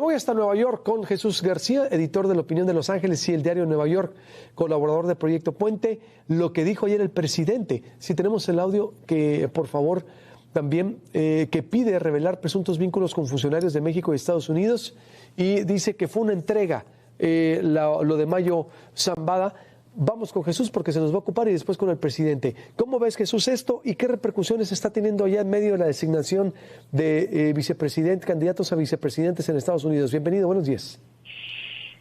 voy hasta Nueva York con Jesús García, editor de La Opinión de Los Ángeles y el diario Nueva York, colaborador de Proyecto Puente. Lo que dijo ayer el presidente. Si tenemos el audio, que por favor también, que pide revelar presuntos vínculos con funcionarios de México y Estados Unidos, y dice que fue una entrega, lo de Mayo Zambada. Vamos con Jesús porque se nos va a ocupar y después con el presidente. ¿Cómo ves, Jesús, esto y qué repercusiones está teniendo allá en medio de la designación de candidatos a vicepresidentes en Estados Unidos? Bienvenido, buenos días.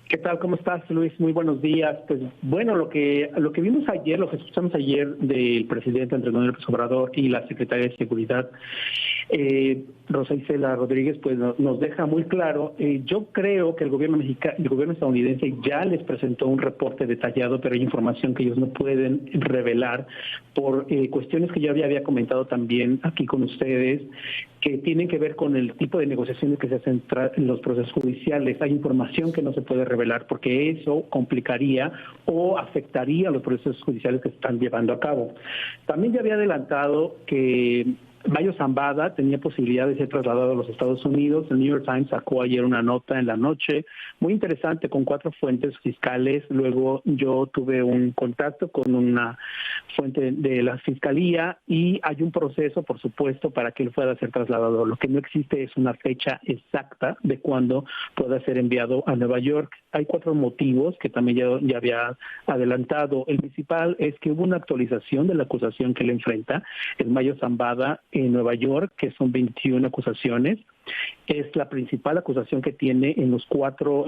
¿Qué tal? ¿Cómo estás, Luis? Muy buenos días. Pues bueno, lo que vimos ayer, lo que escuchamos ayer del presidente Andrés Manuel López Obrador y la secretaria de Seguridad, Rosa Isela Rodríguez, pues nos deja muy claro. Yo creo que el gobierno estadounidense ya les presentó un reporte detallado, pero hay información que ellos no pueden revelar por cuestiones que yo había comentado también aquí con ustedes, que tienen que ver con el tipo de negociaciones que se hacen en los procesos judiciales. Hay información que no se puede revelar porque eso complicaría o afectaría los procesos judiciales que se están llevando a cabo. También ya había adelantado que Mayo Zambada tenía posibilidad de ser trasladado a los Estados Unidos. El New York Times sacó ayer una nota en la noche muy interesante con 4 fuentes fiscales. Luego yo tuve un contacto con una fuente de la Fiscalía y hay un proceso, por supuesto, para que él pueda ser trasladado. Lo que no existe es una fecha exacta de cuándo pueda ser enviado a Nueva York. Hay 4 motivos que también ya había adelantado. El principal es que hubo una actualización de la acusación que le enfrenta el Mayo Zambada en Nueva York, que son 21 acusaciones. Es la principal acusación que tiene en las 4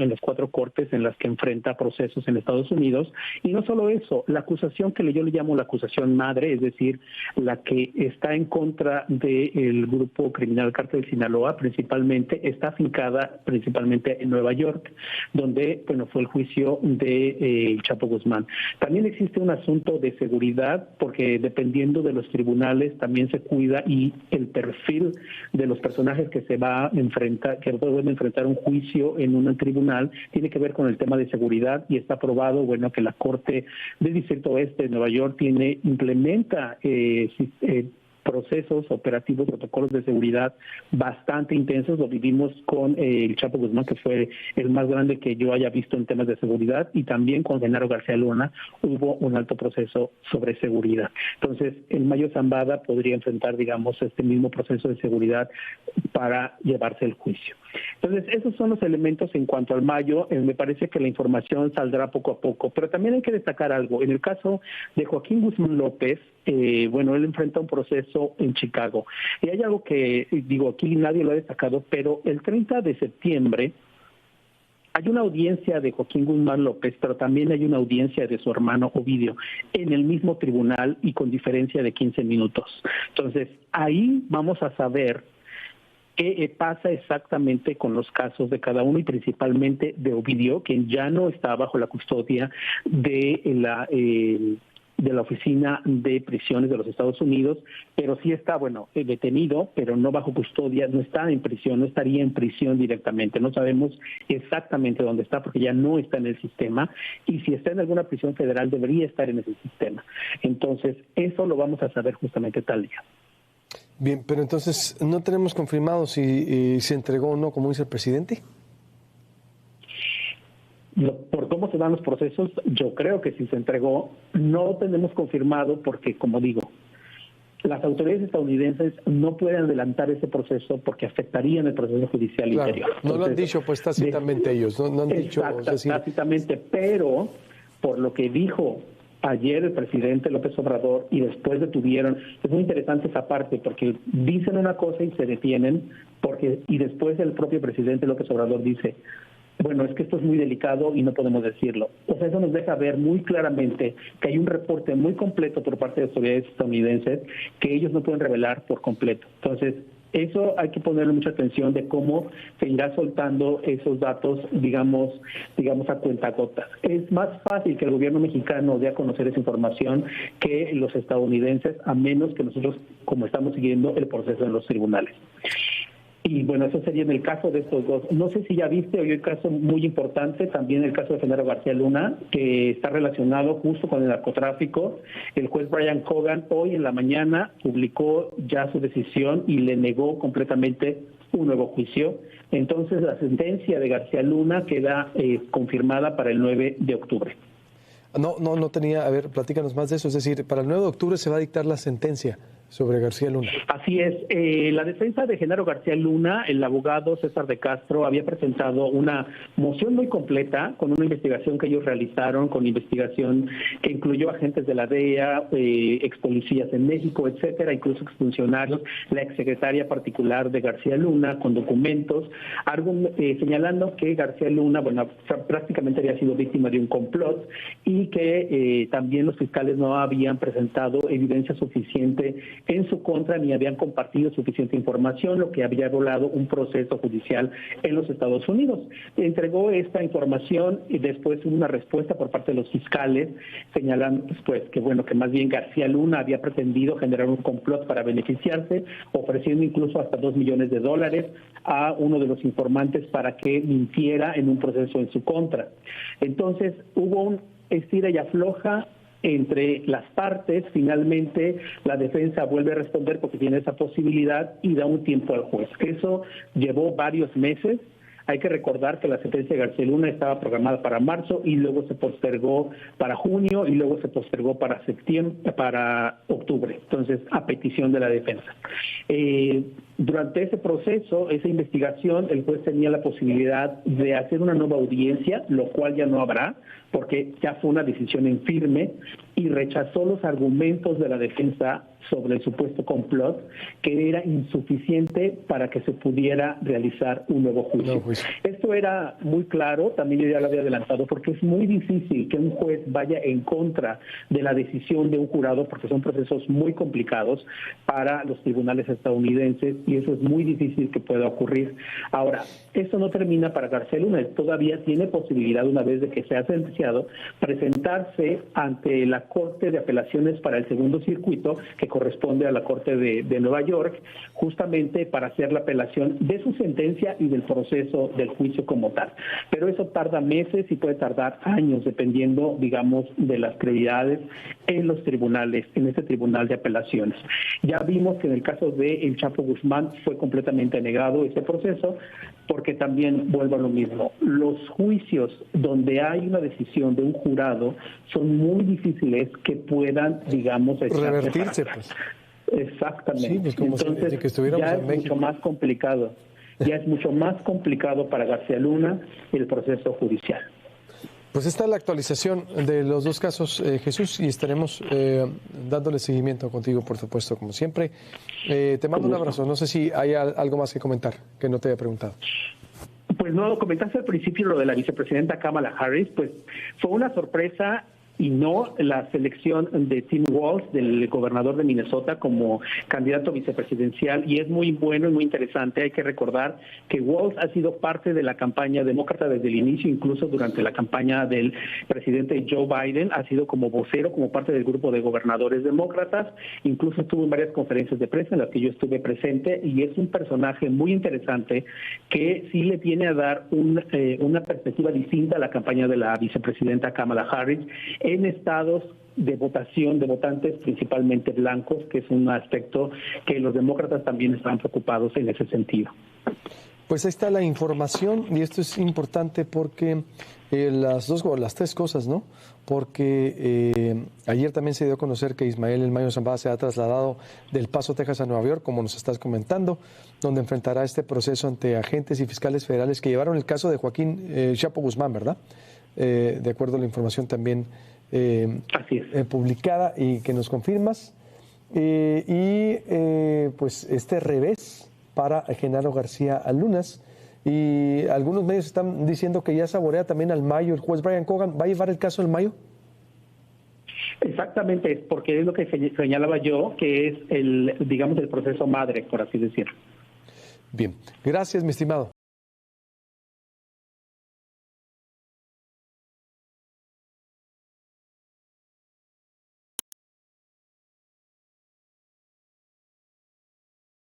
cortes en las que enfrenta procesos en Estados Unidos. Y no solo eso, la acusación que yo le llamo la acusación madre, es decir, la que está en contra del grupo criminal Cártel de Sinaloa, principalmente, está afincada principalmente en Nueva York, donde fue el juicio de Chapo Guzmán. También existe un asunto de seguridad, porque dependiendo de los tribunales también se cuida y el perfil de los personajes que se va a enfrentar, que pueden enfrentar un juicio en un tribunal, tiene que ver con el tema de seguridad, y está probado, que la Corte del Distrito Oeste de Nueva York implementa procesos operativos, protocolos de seguridad bastante intensos. Lo vivimos con el Chapo Guzmán, que fue el más grande que yo haya visto en temas de seguridad, y también con Genaro García Luna hubo un alto proceso sobre seguridad. Entonces, el Mayo Zambada podría enfrentar, este mismo proceso de seguridad para llevarse el juicio. Entonces, esos son los elementos en cuanto al Mayo. Me parece que la información saldrá poco a poco, pero también hay que destacar algo. En el caso de Joaquín Guzmán López, él enfrenta un proceso en Chicago. Y hay algo que, aquí nadie lo ha destacado, pero el 30 de septiembre hay una audiencia de Joaquín Guzmán López, pero también hay una audiencia de su hermano Ovidio en el mismo tribunal y con diferencia de 15 minutos. Entonces, ahí vamos a saber qué pasa exactamente con los casos de cada uno, y principalmente de Ovidio, quien ya no está bajo la custodia de la Oficina de Prisiones de los Estados Unidos, pero sí está, detenido, pero no bajo custodia, no está en prisión, no estaría en prisión directamente. No sabemos exactamente dónde está porque ya no está en el sistema, y si está en alguna prisión federal debería estar en ese sistema. Entonces, eso lo vamos a saber justamente tal día. Bien, pero entonces, ¿no tenemos confirmado si se entregó o no, como dice el presidente? Por cómo se dan los procesos, yo creo que si se entregó, no tenemos confirmado porque, como digo, las autoridades estadounidenses no pueden adelantar ese proceso porque afectarían el proceso judicial interior. Entonces, no lo han dicho pues tácitamente ellos, no han dicho. Tácitamente, pero por lo que dijo ayer el presidente López Obrador y después detuvieron, es muy interesante esa parte porque dicen una cosa y se detienen, y después el propio presidente López Obrador dice, es que esto es muy delicado y no podemos decirlo. O sea, eso nos deja ver muy claramente que hay un reporte muy completo por parte de autoridades estadounidenses que ellos no pueden revelar por completo. Entonces, eso hay que ponerle mucha atención de cómo se irá soltando esos datos, digamos a cuentagotas. Es más fácil que el gobierno mexicano dé a conocer esa información que los estadounidenses, a menos que nosotros, como estamos siguiendo el proceso en los tribunales. Y eso sería en el caso de estos dos. No sé si ya viste, hoy hay un caso muy importante, también el caso de Genaro García Luna, que está relacionado justo con el narcotráfico. El juez Brian Cogan hoy en la mañana publicó ya su decisión y le negó completamente un nuevo juicio Entonces, la sentencia de García Luna queda confirmada para el 9 de octubre. No tenía, a ver, platícanos más de eso, es decir, para el 9 de octubre se va a dictar la sentencia sobre García Luna. Así es, la defensa de Genaro García Luna, el abogado César de Castro, había presentado una moción muy completa con una investigación que ellos realizaron, con investigación que incluyó agentes de la DEA, ex policías en México, etcétera, incluso exfuncionarios, la exsecretaria particular de García Luna, con documentos, señalando que García Luna, prácticamente había sido víctima de un complot y que también los fiscales no habían presentado evidencia suficiente en su contra ni habían compartido suficiente información, lo que había violado un proceso judicial en los Estados Unidos. Entregó esta información y después hubo una respuesta por parte de los fiscales señalando que más bien García Luna había pretendido generar un complot para beneficiarse, ofreciendo incluso hasta $2 millones a uno de los informantes para que mintiera en un proceso en su contra. Entonces hubo un estira y afloja entre las partes. Finalmente la defensa vuelve a responder porque tiene esa posibilidad y da un tiempo al juez. Eso llevó varios meses. Hay que recordar que la sentencia de García Luna estaba programada para marzo y luego se postergó para junio y luego se postergó para octubre. Entonces, a petición de la defensa. Durante ese proceso, esa investigación, el juez tenía la posibilidad de hacer una nueva audiencia, lo cual ya no habrá, porque ya fue una decisión en firme, y rechazó los argumentos de la defensa sobre el supuesto complot, que era insuficiente para que se pudiera realizar un nuevo juicio. Esto era muy claro, también yo ya lo había adelantado, porque es muy difícil que un juez vaya en contra de la decisión de un jurado, porque son procesos muy complicados para los tribunales estadounidenses, y eso es muy difícil que pueda ocurrir. Ahora, eso no termina para García Luna, él todavía tiene posibilidad, una vez de que sea sentenciado, presentarse ante la Corte de Apelaciones para el Segundo Circuito, que corresponde a la Corte de Nueva York, justamente para hacer la apelación de su sentencia y del proceso del juicio como tal. Pero eso tarda meses y puede tardar años, dependiendo, digamos, de las prioridades en los tribunales, en este tribunal de apelaciones. Ya vimos que en el caso de El Chapo Guzmán fue completamente negado ese proceso, porque también vuelvo a lo mismo. Los juicios donde hay una decisión de un jurado son muy difíciles que puedan, digamos, revertirse, pues. Exactamente. Sí, pues como entonces, si que estuviéramos ya en es México. mucho más complicado. Ya es mucho más complicado para García Luna el proceso judicial. Pues esta es la actualización de los dos casos, Jesús, y estaremos dándole seguimiento contigo, por supuesto, como siempre. Te mando un abrazo. No sé si hay algo más que comentar que no te haya preguntado. Pues no, comentaste al principio lo de la vicepresidenta Kamala Harris, pues fue una sorpresa y no la selección de Tim Walz, del gobernador de Minnesota, como candidato vicepresidencial, y es muy bueno y muy interesante. Hay que recordar que Walz ha sido parte de la campaña demócrata desde el inicio, incluso durante la campaña del presidente Joe Biden, ha sido como vocero, como parte del grupo de gobernadores demócratas, incluso estuvo en varias conferencias de prensa en las que yo estuve presente, y es un personaje muy interesante que sí le viene a dar una perspectiva distinta a la campaña de la vicepresidenta Kamala Harris, en estados de votación de votantes principalmente blancos, que es un aspecto que los demócratas también están preocupados en ese sentido. Pues ahí está la información, y esto es importante porque las tres cosas, ¿no? Porque ayer también se dio a conocer que Ismael El Mayo Zambada se ha trasladado del Paso, Texas a Nueva York, como nos estás comentando, donde enfrentará este proceso ante agentes y fiscales federales que llevaron el caso de Joaquín Chapo Guzmán, ¿verdad? De acuerdo a la información también publicada y que nos confirmas. Pues este revés para Genaro García Luna. Y algunos medios están diciendo que ya saborea también al Mayo. El juez Brian Cogan, ¿va a llevar el caso del Mayo? Exactamente, porque es lo que señalaba yo, que es el proceso madre, por así decirlo. Bien, gracias, mi estimado.